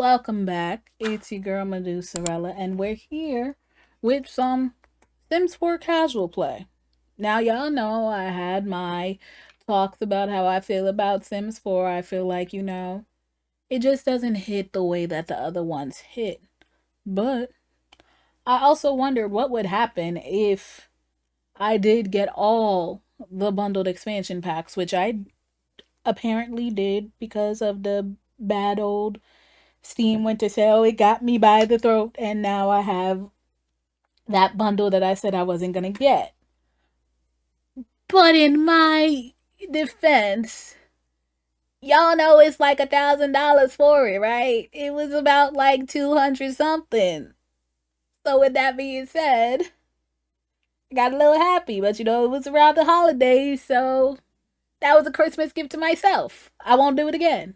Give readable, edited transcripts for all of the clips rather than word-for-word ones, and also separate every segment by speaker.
Speaker 1: Welcome back. It's your girl medusarella, and we're here with some Sims 4 casual play. Now, y'all know I had my talks about how I feel about Sims 4. I feel like, it just doesn't hit the way that the other ones hit. But I also wondered what would happen if I did get all the bundled expansion packs, which I apparently did because of the bad old Steam winter sale. It got me by the throat, and now I have that bundle that I said I wasn't gonna get. But in my defense, y'all know it's like $1,000 for it, right? It was about like 200 something. So with that being said, I got a little happy, but it was around the holidays, so that was a Christmas gift to myself. I won't do it again.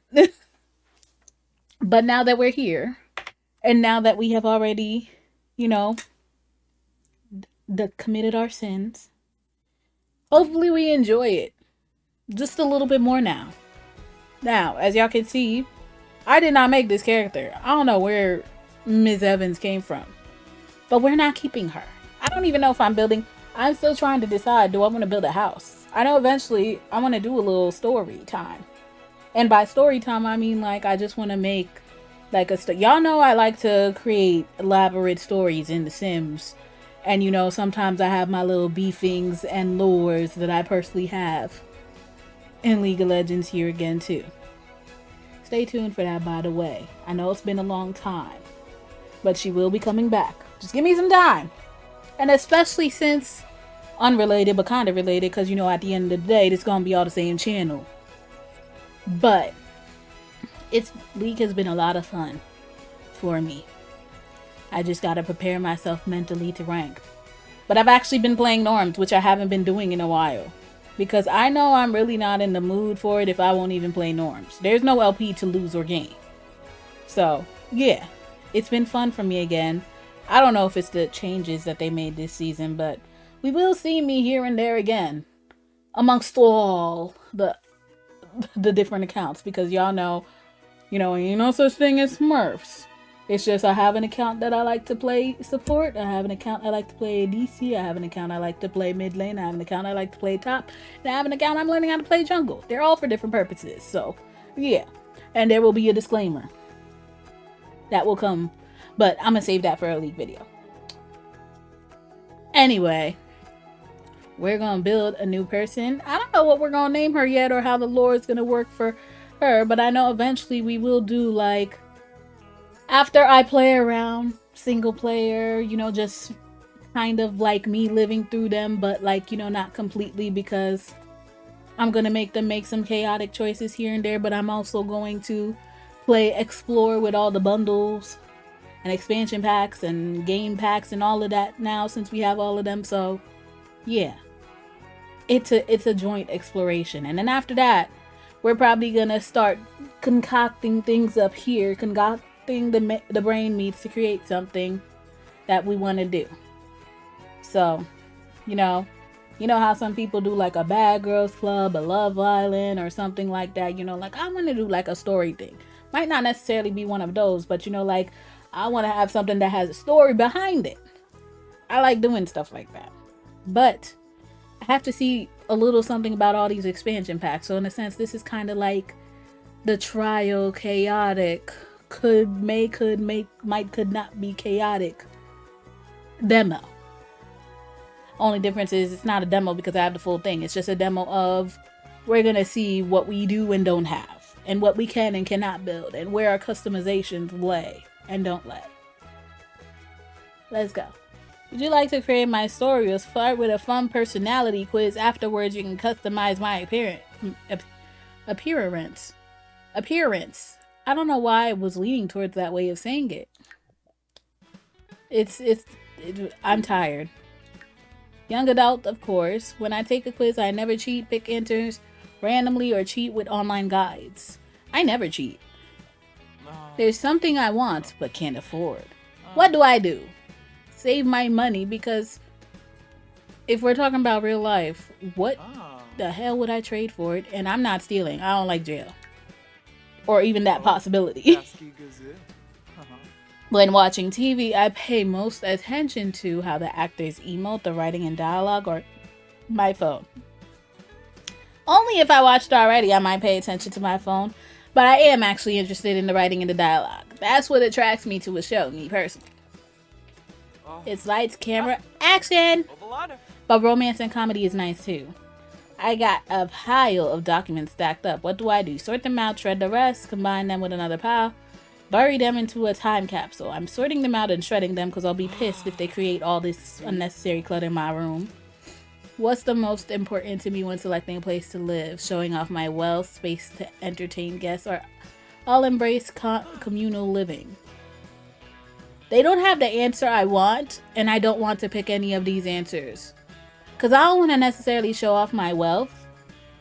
Speaker 1: But now that we're here, and now that we have already, you know, committed our sins, hopefully we enjoy it just a little bit more now. Now, as y'all can see, I did not make this character. I don't know where Ms. Evans came from, but we're not keeping her. I don't even know if I'm still trying to decide, do I want to build a house? I know eventually I want to do a little story time. And by story time, I mean like I just want to make like y'all know I like to create elaborate stories in The Sims. And sometimes I have my little beefings and lures that I personally have in League of Legends here again too. Stay tuned for that, by the way. I know it's been a long time, but she will be coming back. Just give me some time. And especially since, unrelated but kind of related, because at the end of the day, it's going to be all the same channel. But League has been a lot of fun for me. I just gotta prepare myself mentally to rank. But I've actually been playing norms, which I haven't been doing in a while. Because I know I'm really not in the mood for it if I won't even play norms. There's no LP to lose or gain. So, yeah. It's been fun for me again. I don't know if it's the changes that they made this season, but we will see me here and there again. Amongst all the different accounts. Because y'all know, ain't no such thing as Smurfs. It's just I have an account that I like to play support. I have an account I like to play DC. I have an account I like to play mid lane. I have an account I like to play top. And I have an account I'm learning how to play jungle. They're all for different purposes. So, yeah. And there will be a disclaimer. That will come. But I'm going to save that for a League video. Anyway. We're going to build a new person. I don't know what we're going to name her yet or how the lore is going to work for her. But I know eventually we will do like... After I play around, single player, just kind of like me living through them, but like, not completely, because I'm going to make them make some chaotic choices here and there, but I'm also going to explore with all the bundles and expansion packs and game packs and all of that now since we have all of them. So yeah, it's a joint exploration. And then after that, we're probably going to start concocting things up here, the brain meets to create something that we want to do. So, you know how some people do like a Bad Girls Club, a Love Island, or something like that. Like I want to do like a story thing. Might not necessarily be one of those, but like I want to have something that has a story behind it. I like doing stuff like that. But I have to see a little something about all these expansion packs. So in a sense, this is kind of like the trial chaotic could not be chaotic demo. Only difference is it's not a demo because I have the full thing. It's just a demo of we're gonna see what we do and don't have, and what we can and cannot build, and where our customizations lay and don't lay. Let's go. Would you like to create my story or start with a fun personality quiz? Afterwards, you can customize my appearance. I don't know why I was leaning towards that way of saying it. I'm tired. Young adult, of course. When I take a quiz, I never cheat, pick answers randomly, or cheat with online guides. I never cheat. There's something I want, but can't afford. What do I do? Save my money, because if we're talking about real life, what the hell would I trade for it? And I'm not stealing. I don't like jail. Or even that possibility. When watching TV, I pay most attention to how the actors emote, the writing and dialogue, or my phone. Only if I watched already, I might pay attention to my phone, but I am actually interested in the writing and the dialogue. That's what attracts me to a show, me personally. It's lights, camera, action! But romance and comedy is nice too. I got a pile of documents stacked up. What do? Sort them out, shred the rest, combine them with another pile, bury them into a time capsule. I'm sorting them out and shredding them because I'll be pissed if they create all this unnecessary clutter in my room. What's the most important to me when selecting a place to live? Showing off my wealth, space to entertain guests, or I'll embrace communal living? They don't have the answer I want, and I don't want to pick any of these answers. Because I don't want to necessarily show off my wealth.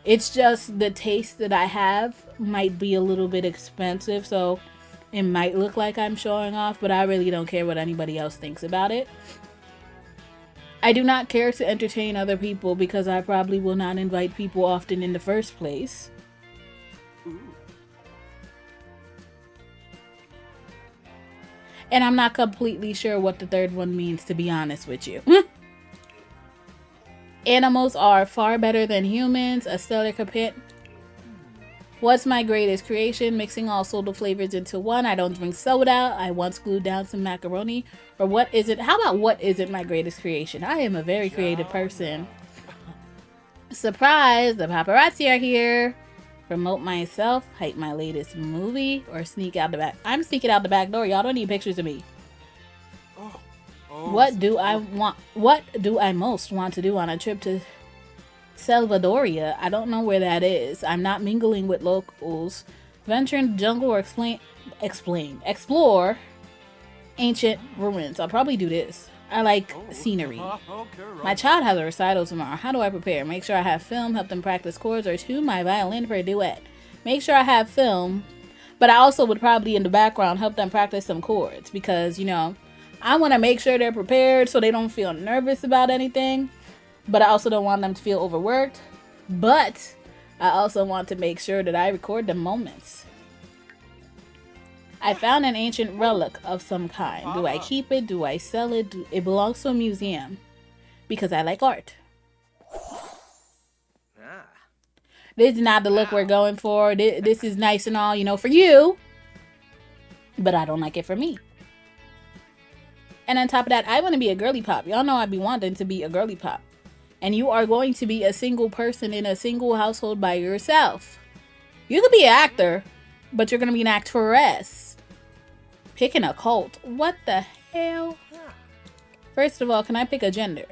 Speaker 1: It's just the taste that I have might be a little bit expensive, so it might look like I'm showing off, but I really don't care what anybody else thinks about it. I do not care to entertain other people because I probably will not invite people often in the first place. And I'm not completely sure what the third one means, to be honest with you. Animals are far better than humans. A stellar companion. What's my greatest creation? Mixing all soda flavors into one. I don't drink soda. I once glued down some macaroni. Or what isn't? How about what isn't my greatest creation? I am a very creative person. Surprise! The paparazzi are here. Promote myself. Hype my latest movie. Or sneak out the back. I'm sneaking out the back door. Y'all don't need pictures of me. What do I want? What do I most want to do on a trip to Salvadoria? I don't know where that is. I'm not mingling with locals. Venture in the jungle or explore ancient ruins. I'll probably do this. I like scenery. My child has a recital tomorrow. How do I prepare? Make sure I have film, help them practice chords, or tune my violin for a duet. Make sure I have film, but I also would probably in the background help them practice some chords because, you know, I want to make sure they're prepared so they don't feel nervous about anything, but I also don't want them to feel overworked. But I also want to make sure that I record the moments. I found an ancient relic of some kind. Do I keep it? Do I sell it? It belongs to a museum because I like art. This is not the look we're going for. This is nice and all, you know, for you, but I don't like it for me. And on top of that, I want to be a girly pop. Y'all know I'd be wanting to be a girly pop. And you are going to be a single person in a single household by yourself. You could be an actor, but you're going to be an actress. Picking a cult. What the hell? First of all, can I pick a gender?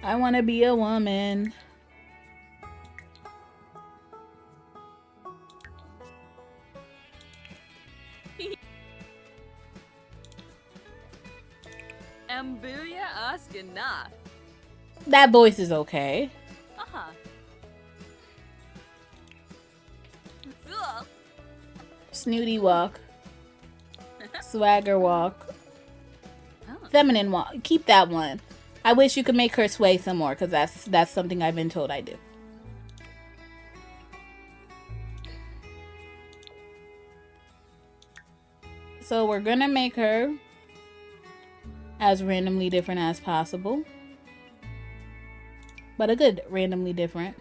Speaker 1: I want to be a woman. That voice is okay. Snooty walk. Swagger walk. Feminine walk. Keep that one. I wish you could make her sway some more because that's something I've been told I do. So we're gonna make her as randomly different as possible. But a good randomly different.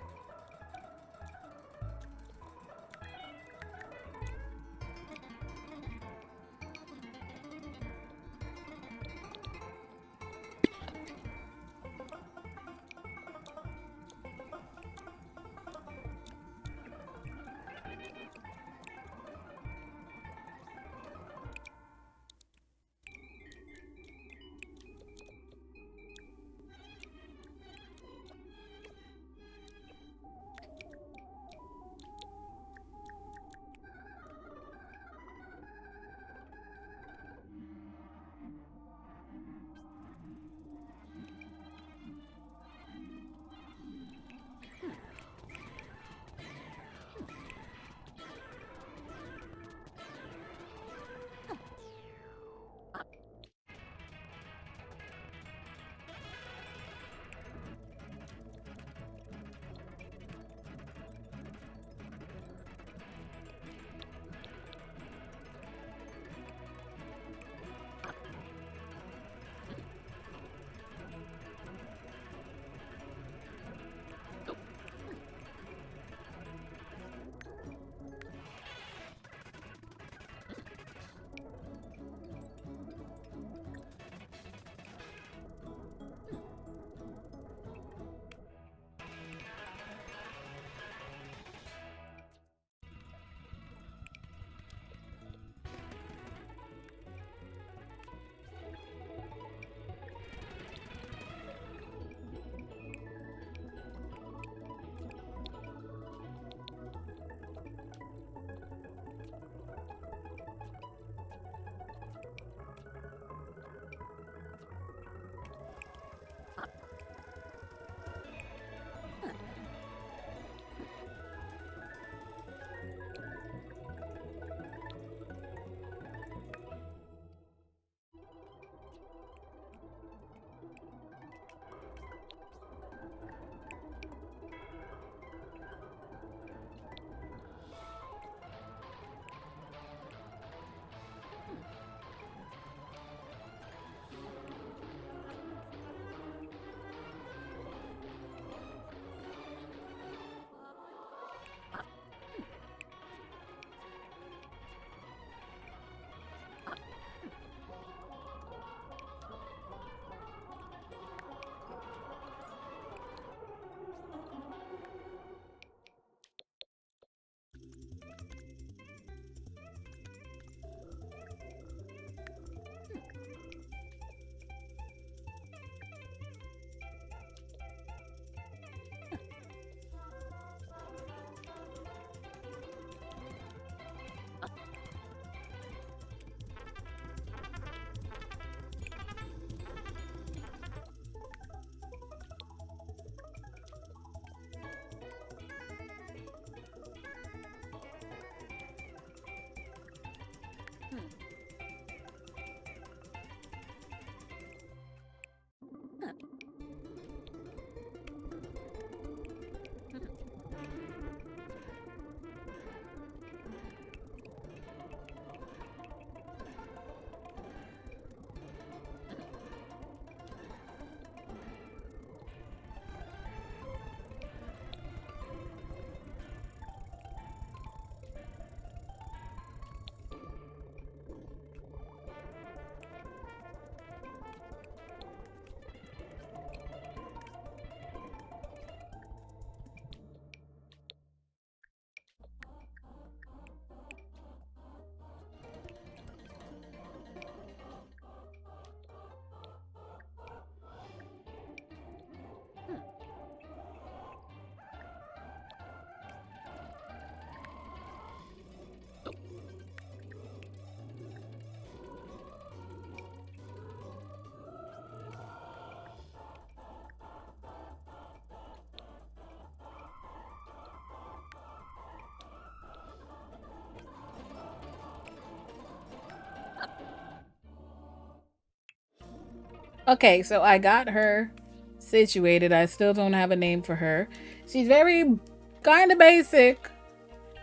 Speaker 1: Okay, so I got her situated. I still don't have a name for her. She's very kind of basic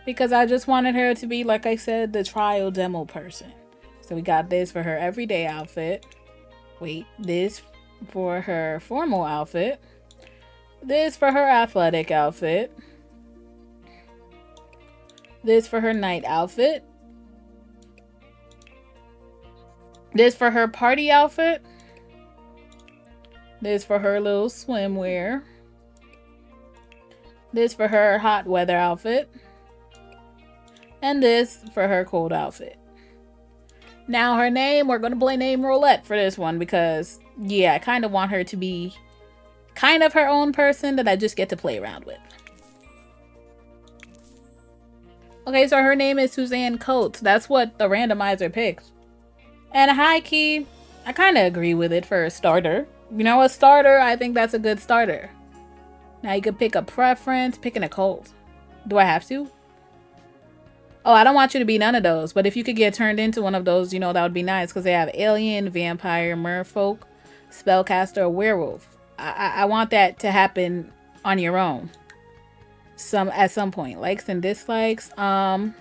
Speaker 1: because I just wanted her to be, like I said, the trial demo person. So we got this for her everyday outfit. Wait, this for her formal outfit. This for her athletic outfit. This for her night outfit. This for her party outfit. This for her little swimwear. This for her hot weather outfit. And this for her cold outfit. Now her name, we're going to play name roulette for this one because, yeah, I kind of want her to be kind of her own person that I just get to play around with. Okay, so her name is Suzanne Coates. That's what the randomizer picked. And high key, I kind of agree with it for a starter. You know, a starter, I think that's a good starter. Now you could pick a preference, picking a cult. Do I have to? Oh, I don't want you to be none of those, but if you could get turned into one of those, you know, that would be nice because they have alien, vampire, merfolk, spellcaster, or werewolf. I want that to happen on your own. At some point. Likes and dislikes. I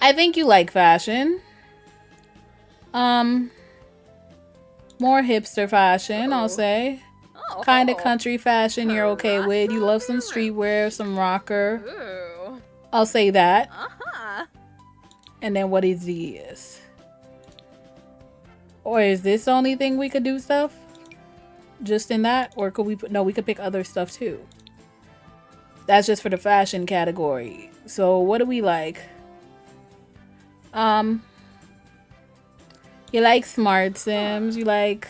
Speaker 1: think you like fashion. More hipster fashion, I'll say. Kind of country fashion you're okay with. You love some streetwear, some rocker. I'll say that. And then what is these? Or is this the only thing we could do stuff? Just in that? Or could we no, we could pick other stuff too. That's just for the fashion category. So what do we like? You like smart sims, you like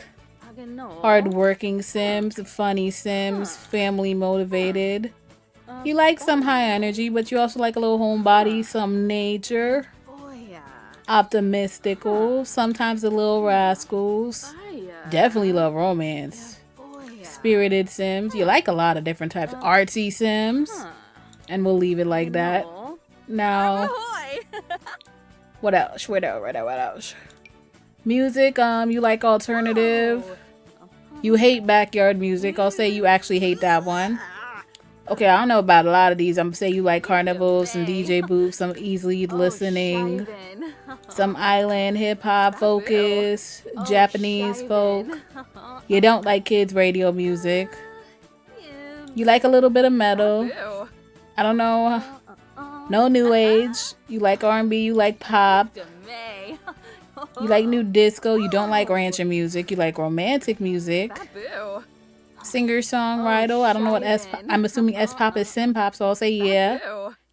Speaker 1: hard-working sims, funny sims, family motivated. You like some high energy, but you also like a little homebody, some nature. Optimistical, sometimes the little rascals. Definitely love romance. Spirited sims. You like a lot of different types. Artsy sims. And we'll leave it like that. Now, what else? What else? Music, you like alternative. You hate backyard music. I'll say you actually hate that one. Okay, I don't know about a lot of these. I'm gonna say you like carnivals, some DJ booths, some easily listening, some island hip-hop focus, Japanese folk. You don't like kids radio music. You like a little bit of metal. I don't know. No new age. You like R&B, you like pop. You like new disco. You don't like rancher music. You like romantic music. Singer-songwriter. I don't know what I'm assuming S-pop is sim-pop, so I'll say yeah.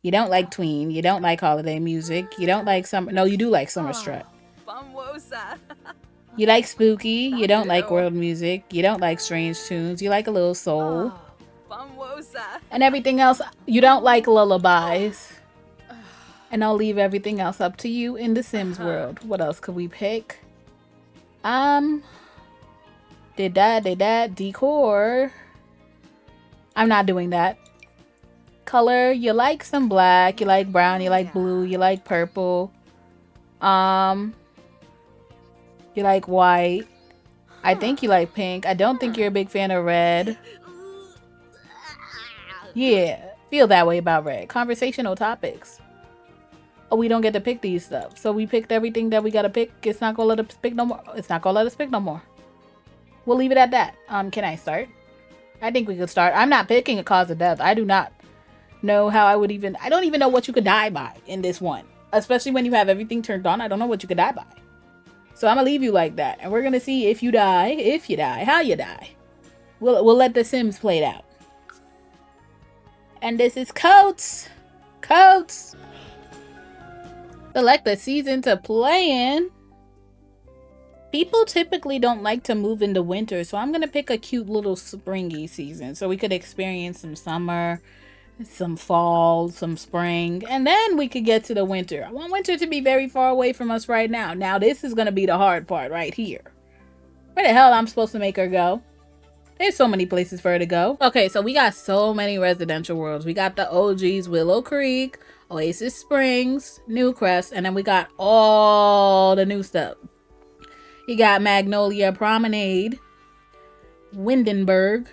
Speaker 1: You don't like tween. You don't like holiday music. You don't like summer. No, you do like summer strut. You like spooky. You don't like world music. You don't like strange tunes. You like a little soul. And everything else, you don't like lullabies. And I'll leave everything else up to you in the Sims world. What else could we pick? Did that. Decor. I'm not doing that. Color, you like some black, you like brown, you like blue, you like purple. You like white. I think you like pink. I don't think you're a big fan of red. Yeah, feel that way about red. Conversational topics. Oh, we don't get to pick these stuff. So we picked everything that we gotta pick. It's not gonna let us pick no more. It's not gonna let us pick no more. We'll leave it at that. Can I start? I think we could start. I'm not picking a cause of death. I do not know how I don't even know what you could die by in this one. Especially when you have everything turned on. I don't know what you could die by. So I'm gonna leave you like that. And we're gonna see if you die, how you die. We'll let the Sims play it out. And this is Coates. Select the season to play in. People typically don't like to move into winter, so I'm going to pick a cute little springy season so we could experience some summer, some fall, some spring, and then we could get to the winter. I want winter to be very far away from us right now. Now, this is going to be the hard part right here. Where the hell I'm supposed to make her go? There's so many places for her to go. Okay, so we got so many residential worlds. We got the OGs, Willow Creek, Oasis Springs, Newcrest, and then we got all the new stuff. You got Magnolia Promenade, Windenburg,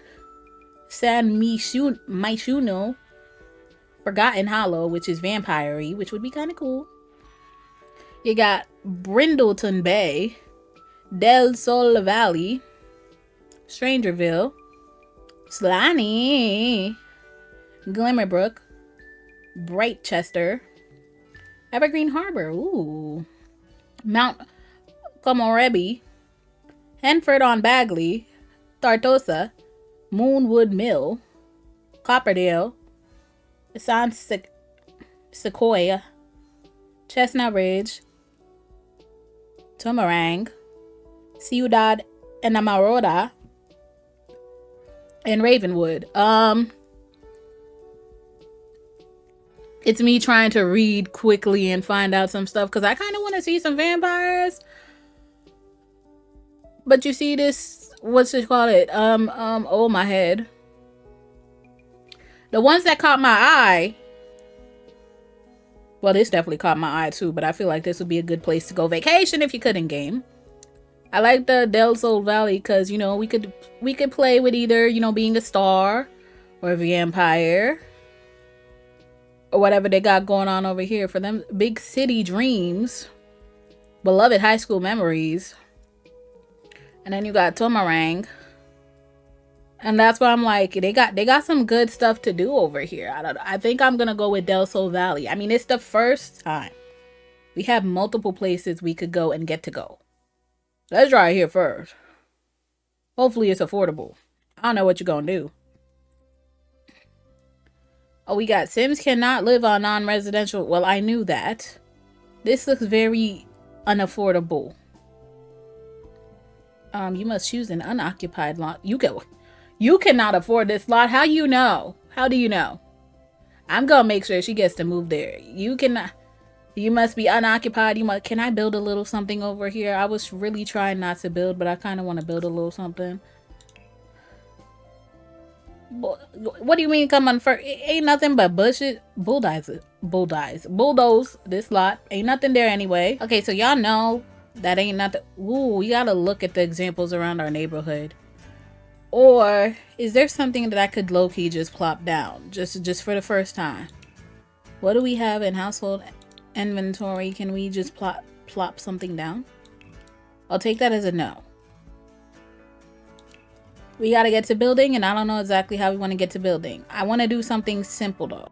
Speaker 1: Mishuno, Forgotten Hollow, which is vampire-y, which would be kind of cool. You got Brindleton Bay, Del Sol Valley, Strangerville, Slany, Glimmerbrook, Brightchester, Evergreen Harbor, ooh, Mount Komorebi, Henford-on-Bagley, Tartosa, Moonwood Mill, Copperdale, San Sequoia, Chestnut Ridge, Tumarang, Ciudad Enamorada, and Ravenwood. It's me trying to read quickly and find out some stuff because I kind of want to see some vampires. But you see this, what's it called it? Oh, my head. The ones that caught my eye. Well, this definitely caught my eye too, but I feel like this would be a good place to go vacation if you couldn't game. I like the Del Sol Valley because, you know, we could play with either, you know, being a star or a vampire or whatever they got going on over here for them. Big city dreams, beloved high school memories. And then you got Tomarang. And that's why I'm like, they got some good stuff to do over here. I think I'm gonna go with Del Sol Valley. I mean, it's the first time. We have multiple places we could go and get to go. Let's try it here first. Hopefully it's affordable. I don't know what you're gonna do. Oh, we got Sims cannot live on non-residential. Well, I knew that. This looks very unaffordable. You must choose an unoccupied lot. You cannot afford this lot. How you know? How do you know? I'm gonna make sure she gets to move there. You cannot. You must be unoccupied. Can I build a little something over here? I was really trying not to build, but I kind of want to build a little something. What do you mean come on first? Ain't nothing but bushes. Bulldoze this lot. Ain't nothing there anyway. Okay, so y'all know that ain't nothing. Ooh, we gotta look at the examples around our neighborhood. Or is there something that I could low-key just plop down? Just for the first time. What do we have in household inventory? Can we just plop something down? I'll take that as a no. We gotta get to building, and I don't know exactly how we want to get to building. I want to do something simple though.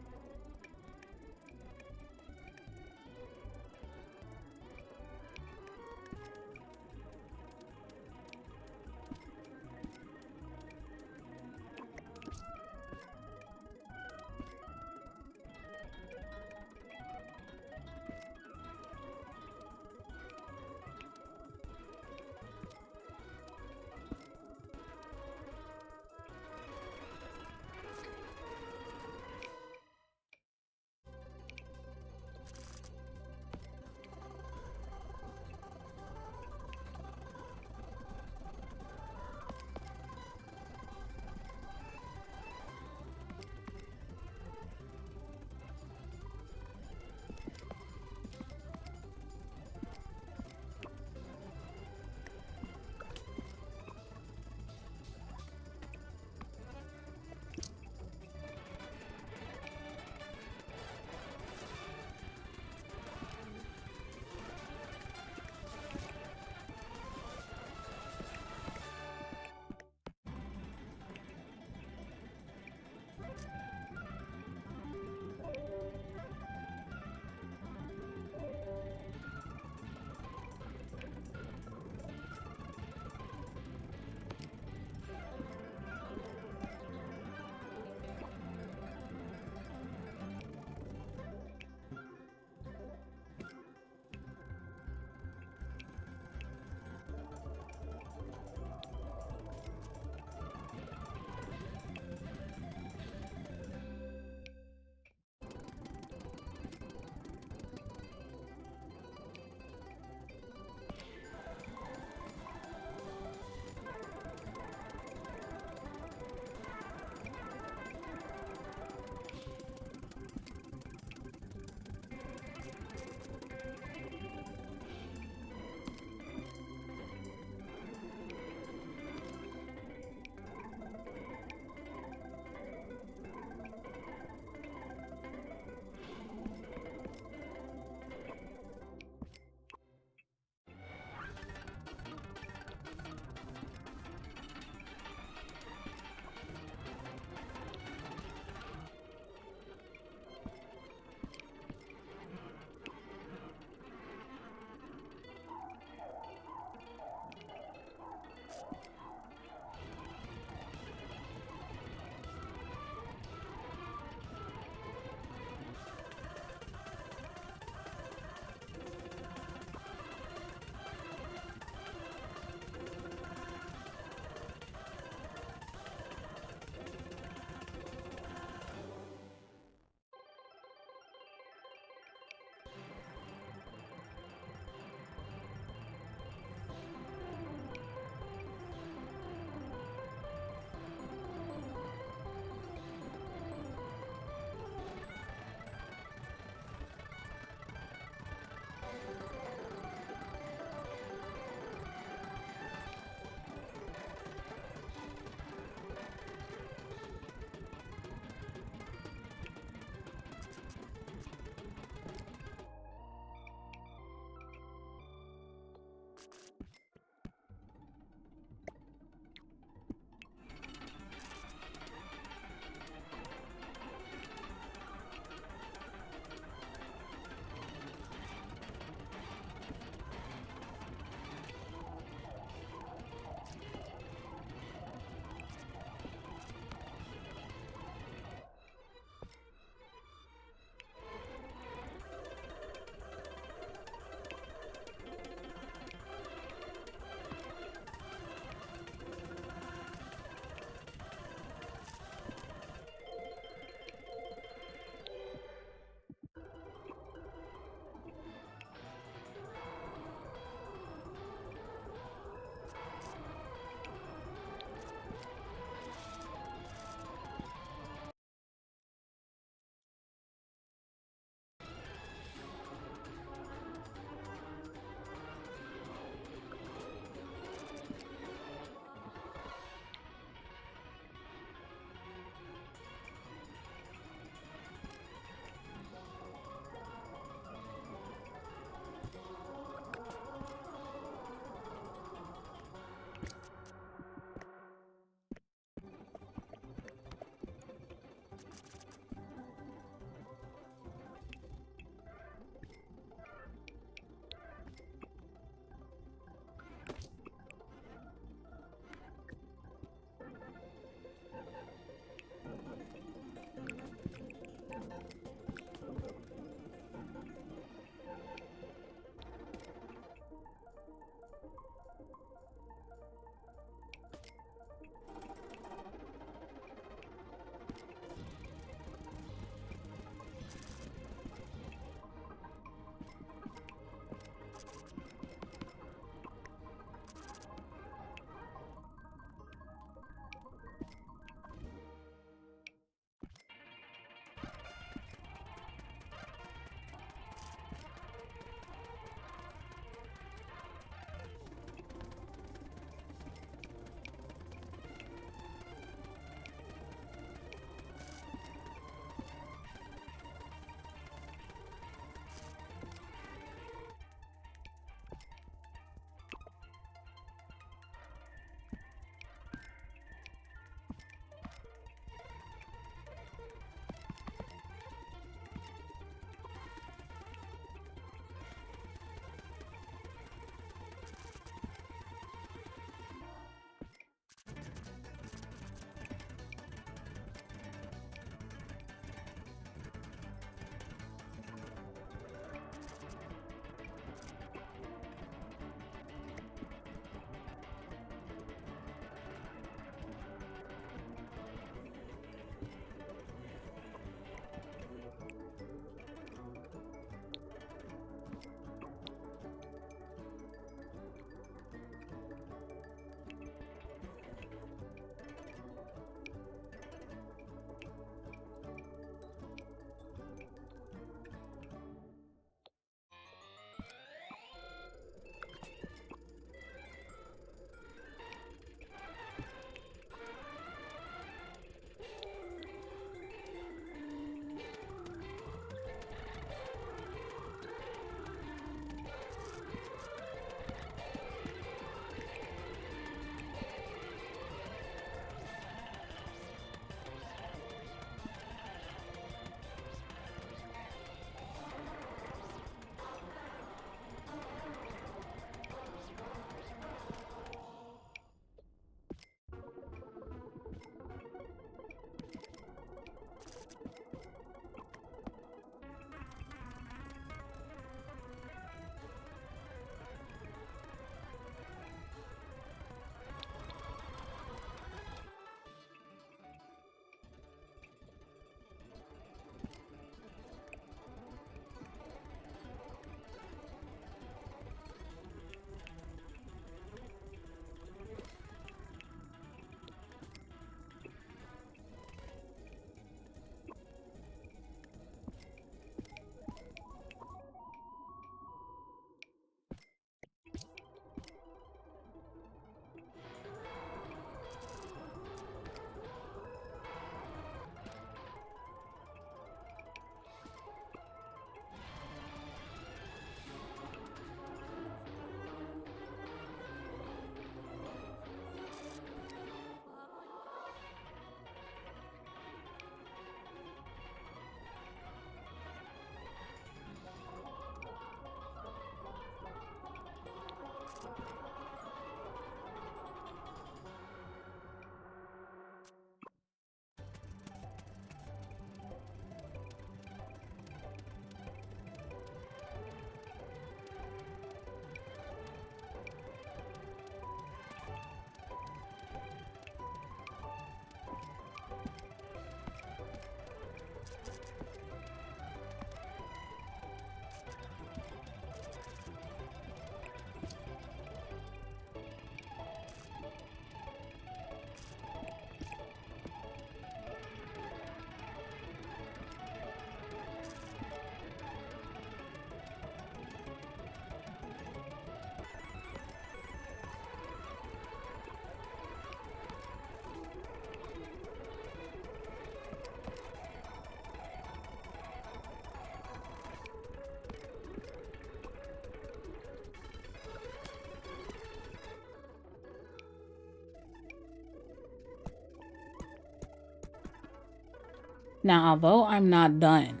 Speaker 1: Now, although I'm not done,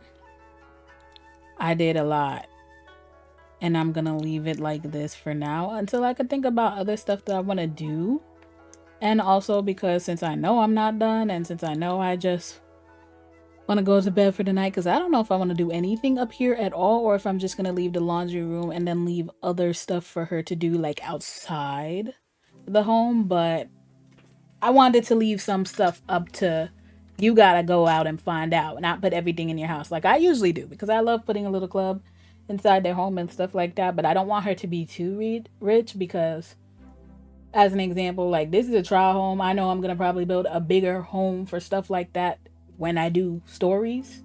Speaker 1: I did a lot. And I'm gonna leave it like this for now until I can think about other stuff that I want to do. And also because since I know I'm not done and since I know I just want to go to bed for the night, because I don't know if I want to do anything up here at all or if I'm just gonna leave the laundry room and then leave other stuff for her to do like outside the home. But I wanted to leave some stuff up to you, gotta go out and find out, not put everything in your house like I usually do, because I love putting a little club inside their home and stuff like that. But I don't want her to be too rich because, as an example, like this is a trial home. I know I'm gonna probably build a bigger home for stuff like that when I do stories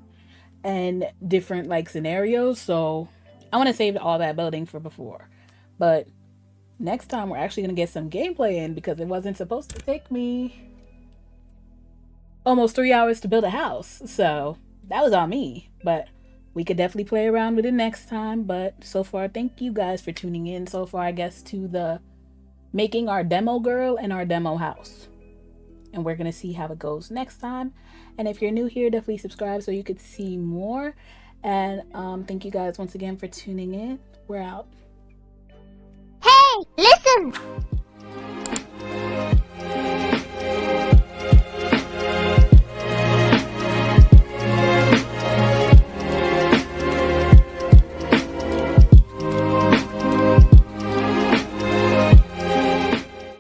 Speaker 1: and different like scenarios. So I want to save all that building for before. But next time we're actually gonna get some gameplay in because it wasn't supposed to take me almost 3 hours to build a house. So that was on me. But we could definitely play around with it next time. But so far, thank you guys for tuning in so far, I guess, to the making our demo girl and our demo house. And we're going to see how it goes next time. And if you're new here, definitely subscribe so you could see more. And thank you guys once again for tuning in. We're out.
Speaker 2: Hey, listen!